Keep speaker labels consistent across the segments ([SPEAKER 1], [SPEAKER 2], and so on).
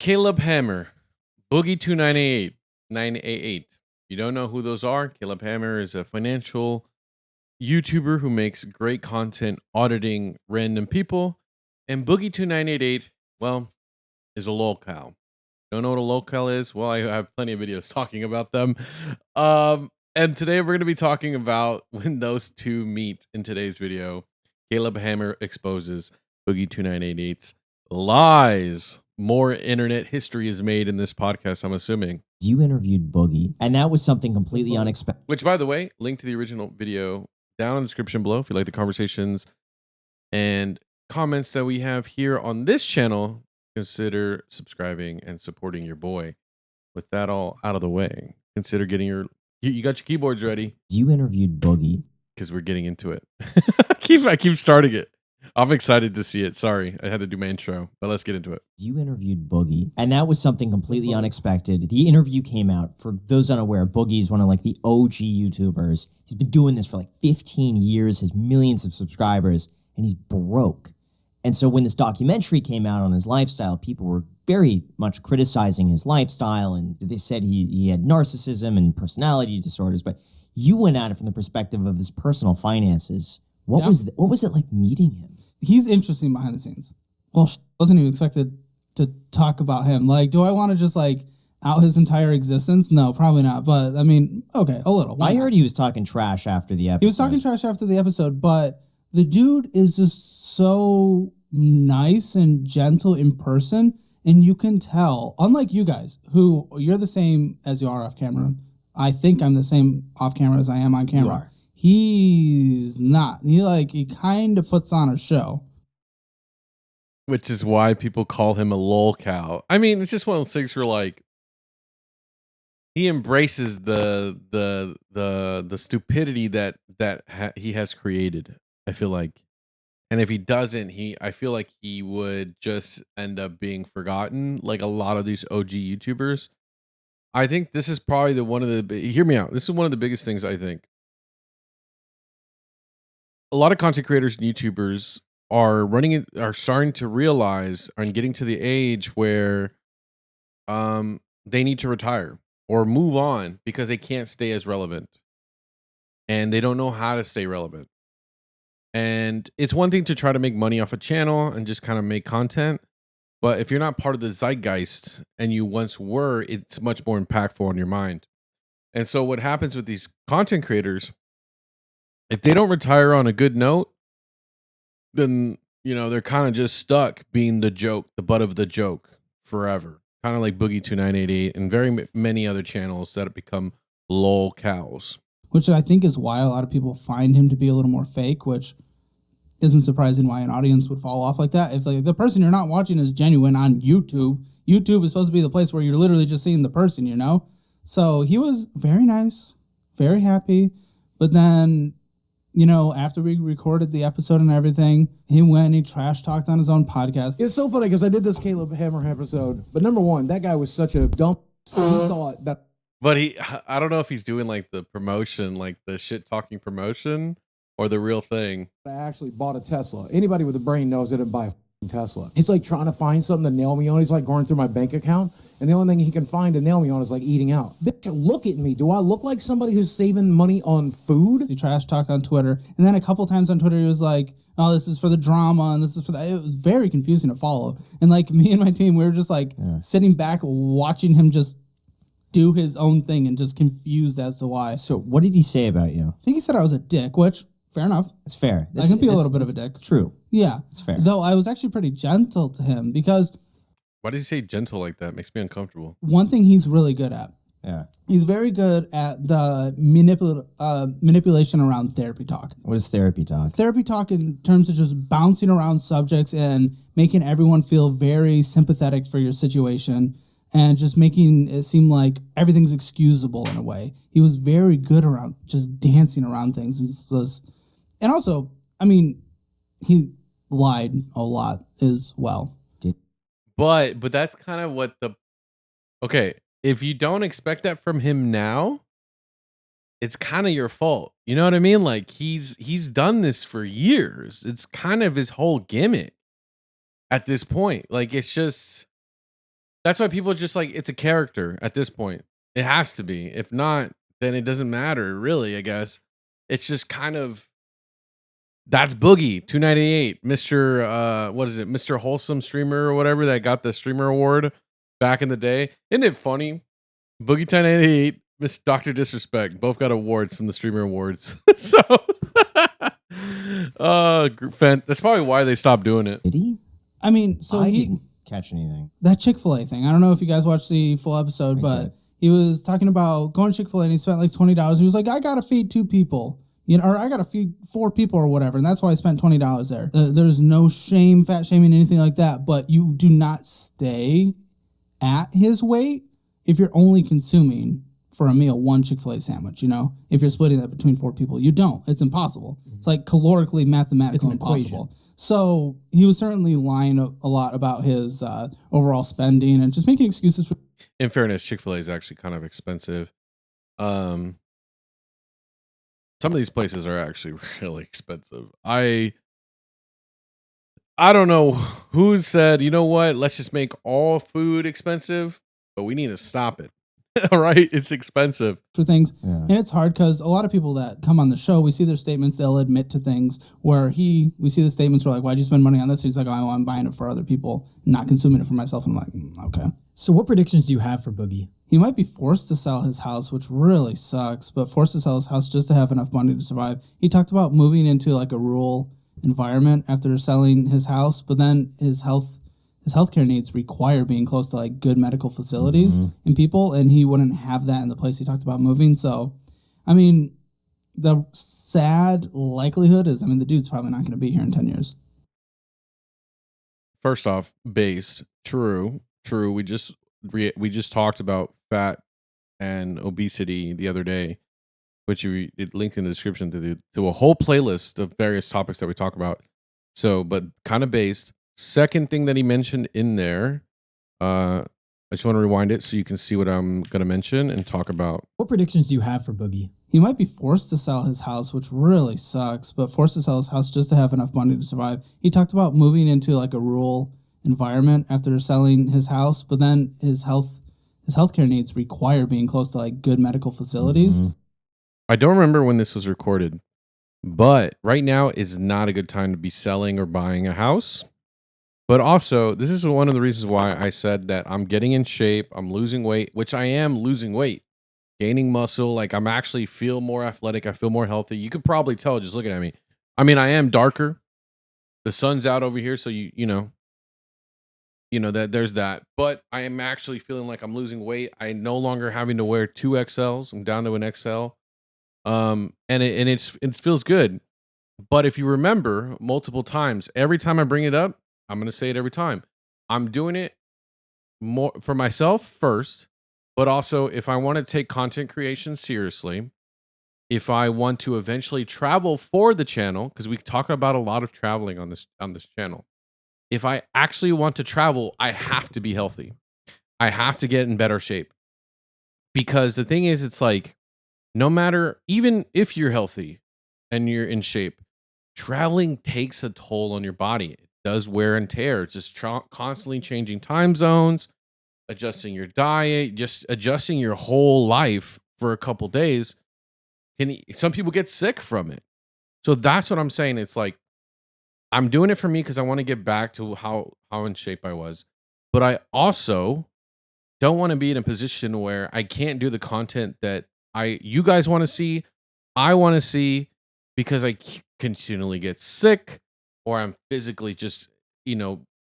[SPEAKER 1] Caleb Hammer, Boogie2988. You don't know who those are? Caleb Hammer is a financial YouTuber who makes great content auditing random people. And Boogie2988, well, is a lolcow. Don't know what a lolcow is? Well, I have plenty of videos talking about them. And today we're going to be talking about when those two meet in today's video. Caleb Hammer exposes Boogie2988's lies. More internet history is made in this podcast, I'm assuming.
[SPEAKER 2] You interviewed Boogie, and that was something completely unexpected.
[SPEAKER 1] Which, by the way, link to the original video down in the description below if you like the conversations and comments that we have here on this channel. Consider subscribing and supporting your boy. With that all out of the way, consider getting you got your keyboards ready.
[SPEAKER 2] You interviewed Boogie.
[SPEAKER 1] Because we're getting into it. I keep starting it. I'm excited to see it. Sorry, I had to do my intro, but let's get into it.
[SPEAKER 2] You interviewed Boogie, and that was something completely unexpected. The interview came out. For those unaware, Boogie's one of like the OG YouTubers. He's been doing this for like 15 years, has millions of subscribers, and he's broke. And so when this documentary came out on his lifestyle, people were very much criticizing his lifestyle, and they said he had narcissism and personality disorders, but you went at it from the perspective of his personal finances. What was it like meeting him?
[SPEAKER 3] He's interesting behind the scenes. Well, wasn't even expected to talk about him. Like, do I want to just like out his entire existence? No, probably not. But I mean, okay, a little.
[SPEAKER 2] I heard he was talking trash after the episode.
[SPEAKER 3] He was talking trash after the episode, but the dude is just so nice and gentle in person, and you can tell, unlike you guys, who you're the same as you are off camera. I think I'm the same off camera as I am on camera.
[SPEAKER 2] You are.
[SPEAKER 3] He's not. He kind of puts on a show.
[SPEAKER 1] Which is why people call him a lolcow. I mean, it's just one of those things where like he embraces the stupidity that he has created. I feel like, and if he doesn't, I feel like he would just end up being forgotten, like a lot of these OG YouTubers. I think this is probably hear me out. This is one of the biggest things I think. A lot of content creators and YouTubers are starting to realize and getting to the age where they need to retire or move on because they can't stay as relevant. And they don't know how to stay relevant. And it's one thing to try to make money off a channel and just kind of make content. But if you're not part of the zeitgeist and you once were, it's much more impactful on your mind. And so what happens with these content creators, if they don't retire on a good note, then, they're kind of just stuck being the joke, the butt of the joke forever. Kind of like Boogie2988 and very many other channels that have become lol cows.
[SPEAKER 3] Which I think is why a lot of people find him to be a little more fake, which isn't surprising why an audience would fall off like that. If like the person you're not watching is genuine on YouTube, YouTube is supposed to be the place where you're literally just seeing the person, So he was very nice, very happy. But then, after we recorded the episode and everything, he went and he trash talked on his own podcast.
[SPEAKER 4] It's so funny because I did this Caleb Hammer episode, but number one, that guy was such a dumb. He thought that.
[SPEAKER 1] But I don't know if he's doing like the promotion, like the shit talking promotion or the real thing.
[SPEAKER 4] I actually bought a Tesla. Anybody with a brain knows I didn't buy a Tesla. He's like trying to find something to nail me on. He's like going through my bank account. And the only thing he can find to nail me on is like eating out. Bitch, look at me. Do I look like somebody who's saving money on food?
[SPEAKER 3] He trash talked on Twitter. And then a couple times on Twitter, he was like, oh, this is for the drama and this is for that. It was very confusing to follow. And like me and my team, we were just like sitting back watching him just do his own thing and just confused as to why.
[SPEAKER 2] So what did he say about you?
[SPEAKER 3] I think he said I was a dick, which fair enough.
[SPEAKER 2] It's fair.
[SPEAKER 3] I can be a little bit of a dick.
[SPEAKER 2] True.
[SPEAKER 3] Yeah.
[SPEAKER 2] It's fair.
[SPEAKER 3] Though I was actually pretty gentle to him because...
[SPEAKER 1] Why does he say gentle like that? It makes me uncomfortable.
[SPEAKER 3] One thing he's really good at.
[SPEAKER 2] Yeah.
[SPEAKER 3] He's very good at the manipulation around therapy talk.
[SPEAKER 2] What is therapy talk?
[SPEAKER 3] Therapy talk in terms of just bouncing around subjects and making everyone feel very sympathetic for your situation and just making it seem like everything's excusable in a way. He was very good around just dancing around things. And also, I mean, he lied a lot as well.
[SPEAKER 1] But that's kind of what okay, if you don't expect that from him now, it's kind of your fault. You know what I mean? Like he's done this for years. It's kind of his whole gimmick at this point. Like it's just That's why people are just like, it's a character at this point. It has to be. If not, then it doesn't matter, really, I guess. It's just kind of, that's Boogie2988, Mr. What is it? Mr. Wholesome Streamer or whatever that got the streamer award back in the day. Isn't it funny? Boogie2988, Miss Dr. Disrespect, both got awards from the streamer awards. So, that's probably why they stopped doing it.
[SPEAKER 2] Did he?
[SPEAKER 3] I mean, so
[SPEAKER 2] I
[SPEAKER 3] he
[SPEAKER 2] didn't catch anything.
[SPEAKER 3] that Chick-fil-A thing. I don't know if you guys watched the full episode,
[SPEAKER 2] I
[SPEAKER 3] but
[SPEAKER 2] did.
[SPEAKER 3] he was talking about going to Chick-fil-A and he spent like $20. He was like, I gotta feed 2 people. Or I gotta feed 4 people or whatever, and that's why I spent $20 there. There's no shame, fat shaming, anything like that. But you do not stay at his weight if you're only consuming for a meal 1 Chick-fil-A sandwich. If you're splitting that between 4 people, you don't. It's impossible. It's like calorically, mathematically impossible. So he was certainly lying a lot about his overall spending and just making excuses for.
[SPEAKER 1] In fairness, Chick-fil-A is actually kind of expensive. Some of these places are actually really expensive. I don't know who said, you know what, let's just make all food expensive, but we need to stop it. All right, it's expensive.
[SPEAKER 3] For things,
[SPEAKER 2] Yeah.
[SPEAKER 3] and it's hard because a lot of people that come on the show, we see their statements, they'll admit to things where we see the statements, we're like, why'd you spend money on this? He's like, oh, I'm buying it for other people, not consuming it for myself. And I'm like, okay.
[SPEAKER 2] So what predictions do you have for Boogie?
[SPEAKER 3] He might be forced to sell his house, which really sucks, but forced to sell his house just to have enough money to survive. He talked about moving into like a rural environment after selling his house, but then his healthcare needs require being close to like good medical facilities and people, and he wouldn't have that in the place he talked about moving. So, I mean, the sad likelihood is, the dude's probably not going to be here in 10 years.
[SPEAKER 1] First off, based, true. We just talked about fat and obesity the other day, which it linked in the description to a whole playlist of various topics that we talk about. So, but kind of based. Second thing that he mentioned in there, I just want to rewind it so you can see what I'm going to mention and talk about.
[SPEAKER 2] What predictions do you have for Boogie?
[SPEAKER 3] He might be forced to sell his house, which really sucks, but forced to sell his house just to have enough money to survive. He talked about moving into like a rural environment after selling his house, but then his healthcare needs require being close to like good medical facilities.
[SPEAKER 1] I don't remember when this was recorded, but right now is not a good time to be selling or buying a house. But also, this is one of the reasons why I said that I'm getting in shape, I'm losing weight, which I am losing weight, gaining muscle. Like I'm actually feel more athletic. I feel more healthy. You could probably tell just looking at me. I mean, I am darker. The sun's out over here, so you know that there's that. But I am actually feeling like I'm losing weight. I no longer having to wear 2XLs. I'm down to an XL. And it feels good. But if you remember multiple times, every time I bring it up, I'm going to say it every time. I'm doing it more for myself first, but also if I want to take content creation seriously, if I want to eventually travel for the channel, because we talk about a lot of traveling on this channel. If I actually want to travel, I have to be healthy. I have to get in better shape. Because the thing is, it's like, no matter, even if you're healthy and you're in shape, traveling takes a toll on your body. It does wear and tear. It's just constantly changing time zones, adjusting your diet, just adjusting your whole life for a couple days. Some people get sick from it. So that's what I'm saying. It's like, I'm doing it for me because I want to get back to how in shape I was. But I also don't want to be in a position where I can't do the content that you guys want to see, I want to see, because I continually get sick, or I'm physically just,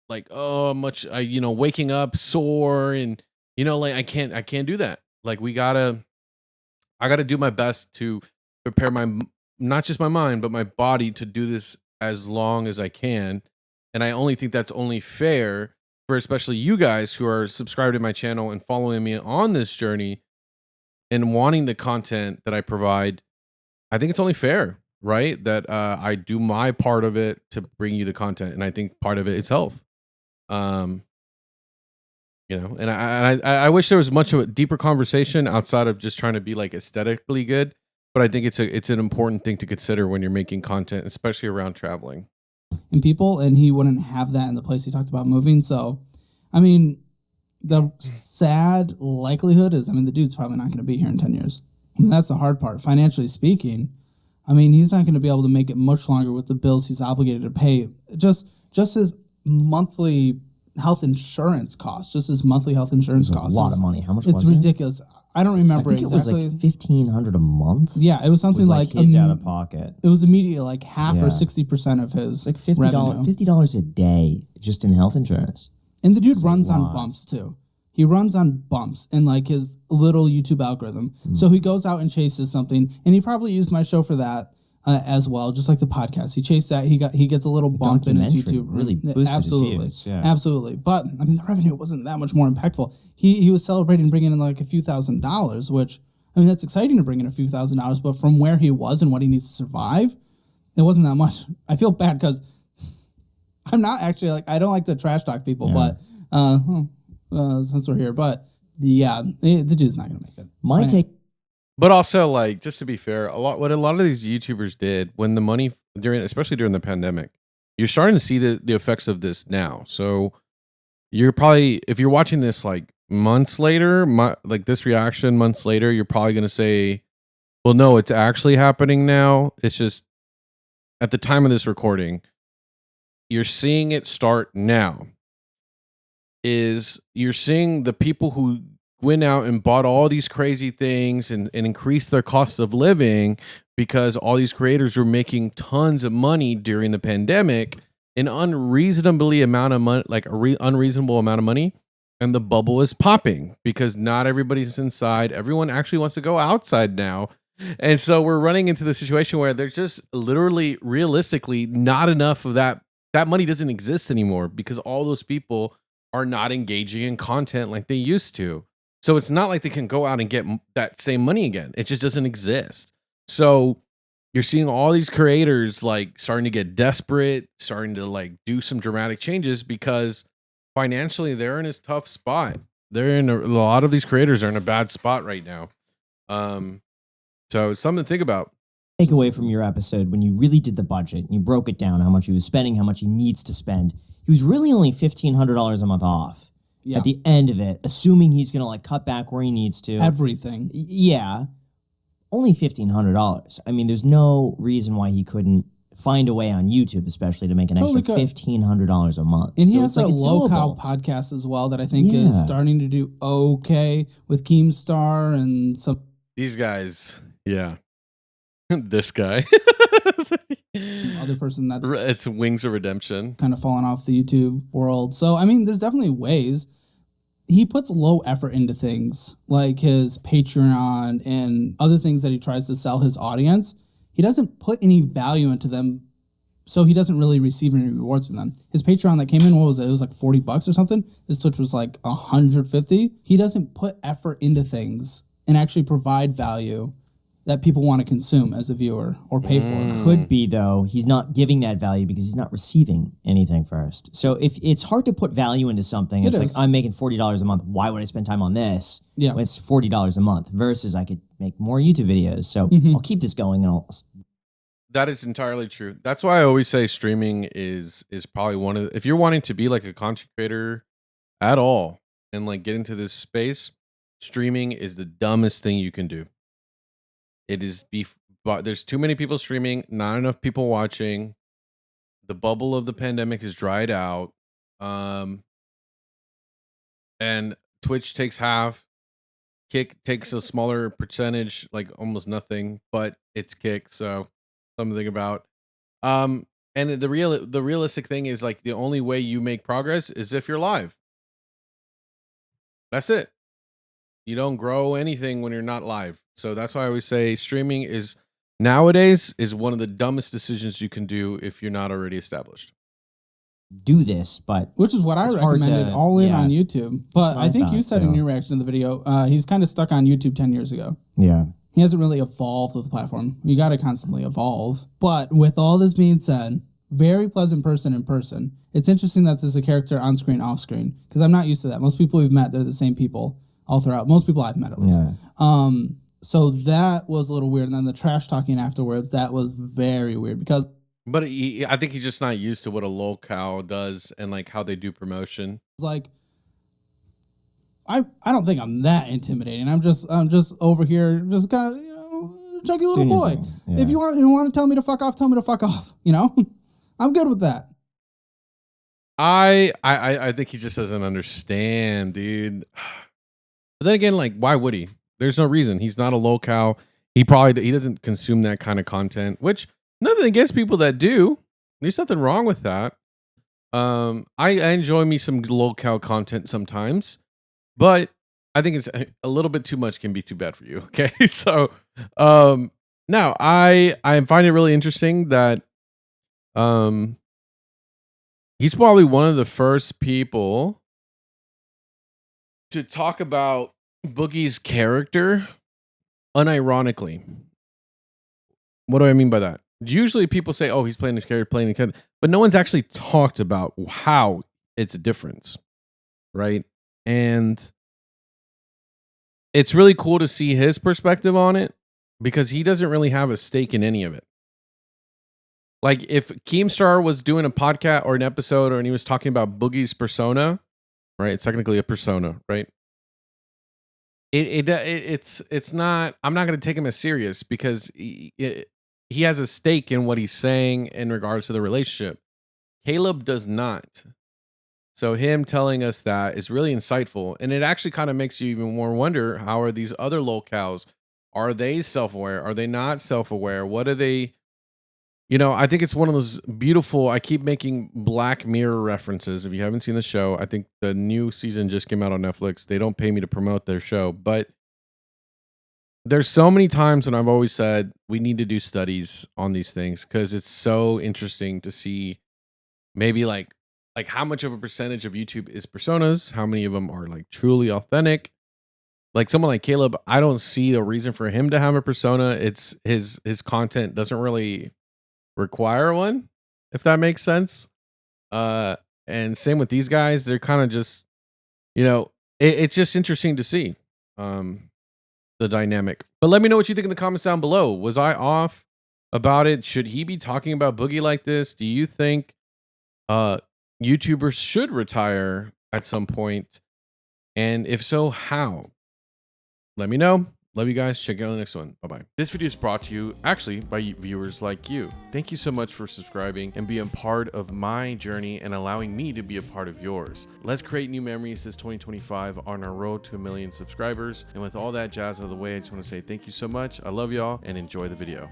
[SPEAKER 1] like, waking up sore, and like I can't do that. Like I gotta do my best to prepare not just my mind, but my body to do this as long as I can. And I only think that's only fair for especially you guys who are subscribed to my channel and following me on this journey and wanting the content that I provide. I think it's only fair, right? That I do my part of it to bring you the content. And I think part of it is health. And I wish there was much of a deeper conversation outside of just trying to be like aesthetically good. But I think it's an important thing to consider when you're making content, especially around traveling.
[SPEAKER 3] And people, and he wouldn't have that in the place he talked about moving. So, I mean, the sad likelihood is, I mean, the dude's probably not going to be here in 10 years. I mean, that's the hard part. Financially speaking, I mean, he's not going to be able to make it much longer with the bills he's obligated to pay. Just his monthly health insurance costs, just his monthly health insurance costs.
[SPEAKER 2] A lot of money. How much
[SPEAKER 3] It's
[SPEAKER 2] was it?
[SPEAKER 3] ridiculous. I don't remember
[SPEAKER 2] I think
[SPEAKER 3] exactly.
[SPEAKER 2] it was like $1,500 a month.
[SPEAKER 3] Yeah, it was something like
[SPEAKER 2] his out of pocket.
[SPEAKER 3] it was immediately like half
[SPEAKER 2] Yeah.
[SPEAKER 3] or 60% of his
[SPEAKER 2] It's like $50,
[SPEAKER 3] revenue.
[SPEAKER 2] $50 a day just in health insurance.
[SPEAKER 3] And the dude
[SPEAKER 2] It's
[SPEAKER 3] runs on
[SPEAKER 2] lots.
[SPEAKER 3] bumps too. He runs on bumps in like his little YouTube algorithm. So he goes out and chases something, and he probably used my show for that as well, just like the podcast. He chased that. He gets a little bump in his
[SPEAKER 2] documentary
[SPEAKER 3] YouTube.
[SPEAKER 2] really boosted his
[SPEAKER 3] absolutely,
[SPEAKER 2] views, yeah.
[SPEAKER 3] absolutely. But I mean, the revenue wasn't that much more impactful. He was celebrating bringing in like a few $1,000s, which I mean that's exciting to bring in a few $1,000s. But from where he was and what he needs to survive, it wasn't that much. I feel bad because I'm not actually like I don't like to trash talk people,
[SPEAKER 2] Yeah.
[SPEAKER 3] but since we're here, but yeah, the dude's not gonna make it.
[SPEAKER 2] My take.
[SPEAKER 1] But also, like, just to be fair, what a lot of these YouTubers did when the money especially during the pandemic, you're starting to see the effects of this now. So you're probably, if you're watching this like months later, like this reaction months later, you're probably going to say, well, no, it's actually happening now. It's just at the time of this recording, you're seeing it start now. You're seeing the people who went out and bought all these crazy things and increased their cost of living because all these creators were making tons of money during the pandemic, an unreasonably amount of money, like unreasonable amount of money. And the bubble is popping because not everybody's inside. Everyone actually wants to go outside now. And so we're running into the situation where there's just literally, realistically, not enough of that money doesn't exist anymore because all those people are not engaging in content like they used to. So it's not like they can go out and get that same money again. It just doesn't exist. So you're seeing all these creators like starting to get desperate, starting to like do some dramatic changes because financially they're in a tough spot. They're in a lot of these creators are in a bad spot right now. So it's something to think about.
[SPEAKER 2] Take away from your episode when you really did the budget and you broke it down, how much he was spending, how much he needs to spend. He was really only $1,500 a month off.
[SPEAKER 3] Yeah.
[SPEAKER 2] At the end of it, assuming he's going to like cut back where he needs to.
[SPEAKER 3] Everything.
[SPEAKER 2] Yeah. Only $1,500. I mean, there's no reason why he couldn't find a way on YouTube, especially to make an
[SPEAKER 3] Totally
[SPEAKER 2] extra
[SPEAKER 3] could.
[SPEAKER 2] $1,500 a month.
[SPEAKER 3] And he
[SPEAKER 2] So
[SPEAKER 3] has
[SPEAKER 2] it's like
[SPEAKER 3] a
[SPEAKER 2] it's
[SPEAKER 3] low cow
[SPEAKER 2] doable.
[SPEAKER 3] podcast as well that I think
[SPEAKER 2] Yeah.
[SPEAKER 3] is starting to do okay with Keemstar and some
[SPEAKER 1] These guys, yeah. This guy.
[SPEAKER 3] other person that's
[SPEAKER 1] It's Wings of Redemption.
[SPEAKER 3] kind of fallen off the YouTube world. So, I mean, there's definitely ways. He puts low effort into things like his Patreon and other things that he tries to sell his audience. He doesn't put any value into them, so he doesn't really receive any rewards from them. His Patreon that came in, what was it? It was like $40 or something. His Twitch was like $150. He doesn't put effort into things and actually provide value that people want to consume as a viewer or pay for.
[SPEAKER 2] Could be, though, he's not giving that value because he's not receiving anything first. So if it's hard to put value into something, it's
[SPEAKER 3] is.
[SPEAKER 2] like, I'm making $40 a month. Why would I spend time on this?
[SPEAKER 3] Yeah.
[SPEAKER 2] When it's $40 a month versus I could make more YouTube videos. So
[SPEAKER 3] Mhm.
[SPEAKER 2] I'll keep this going and I'll.
[SPEAKER 1] That is entirely true. That's why I always say streaming is probably one of if you're wanting to be like a content creator at all and like get into this space, streaming is the dumbest thing you can do. It is but there's too many people streaming, not enough people watching. The bubble of the pandemic has dried out. And Twitch takes half. Kick takes a smaller percentage, like almost nothing, but it's Kick, so something to think about. And the realistic thing is like the only way you make progress is if you're live. That's it. You don't grow anything when you're not live. So that's why I always say streaming is nowadays is one of the dumbest decisions you can do if you're not already established.
[SPEAKER 2] Do this, but
[SPEAKER 3] Which is what I
[SPEAKER 2] It's hard
[SPEAKER 3] recommended
[SPEAKER 2] to-
[SPEAKER 3] all in
[SPEAKER 2] yeah.
[SPEAKER 3] on YouTube. But
[SPEAKER 2] what
[SPEAKER 3] I
[SPEAKER 2] I
[SPEAKER 3] think you
[SPEAKER 2] thought,
[SPEAKER 3] said in
[SPEAKER 2] so.
[SPEAKER 3] your reaction to the video, he's kind of stuck on YouTube 10 years ago.
[SPEAKER 2] yeah.
[SPEAKER 3] He hasn't really evolved with the platform. You got to constantly evolve. But with all this being said, very pleasant person in person. It's interesting that there's a character on screen, off screen, because I'm not used to that. Most people we've met, they're the same people all throughout. Most people I've met, at least.
[SPEAKER 2] Yeah.
[SPEAKER 3] So that was a little weird. And then the trash talking afterwards, that was very weird because
[SPEAKER 1] But I think he's just not used to what a lolcow does and like how they do promotion.
[SPEAKER 3] it's like I don't think I'm that intimidating. I'm just over here, just kind of, chunky little
[SPEAKER 2] Doing your
[SPEAKER 3] boy.
[SPEAKER 2] thing, yeah.
[SPEAKER 3] If you want to tell me to fuck off, tell me to fuck off. I'm good with that.
[SPEAKER 1] I think he just doesn't understand, dude. But then again, like, why would he? There's no reason. He's not a lolcow. He doesn't consume that kind of content, which nothing against people that do. There's nothing wrong with that. I enjoy me some lolcow content sometimes, but I think it's a little bit too much can be too bad for you. Okay. So, now I find it really interesting that, he's probably one of the first people to talk about Boogie's character unironically. What do I mean by that? Usually people say, oh, he's playing this character, but no one's actually talked about how it's a difference, right? And it's really cool to see his perspective on it because he doesn't really have a stake in any of it. Like if Keemstar was doing a podcast or an episode and he was talking about Boogie's persona, right? It's technically a persona, right? It's not. I'm not going to take him as serious because he has a stake in what he's saying in regards to the relationship. Caleb does not. So him telling us that is really insightful, and it actually kind of makes you even more wonder: how are these other lolcows? Are they self-aware? Are they not self-aware? What are they? I think it's one of those beautiful. I keep making Black Mirror references. If you haven't seen the show, I think the new season just came out on Netflix. They don't pay me to promote their show, but there's so many times when I've always said we need to do studies on these things because it's so interesting to see maybe like how much of a percentage of YouTube is personas, how many of them are like truly authentic. Like someone like Caleb, I don't see a reason for him to have a persona. It's his content doesn't really require one, if that makes sense. And same with these guys, they're kind of just, it's just interesting to see the dynamic. But let me know what you think in the comments down below. Was I off about it? Should he be talking about Boogie like this? Do you think YouTubers should retire at some point? And if so, how? Let me know. Love you guys. Check you out on the next one. Bye-bye. This video is brought to you actually by viewers like you. Thank you so much for subscribing and being part of my journey and allowing me to be a part of yours. Let's create new memories this 2025 on our road to 1 million subscribers. And with all that jazz out of the way, I just want to say thank you so much. I love y'all and enjoy the video.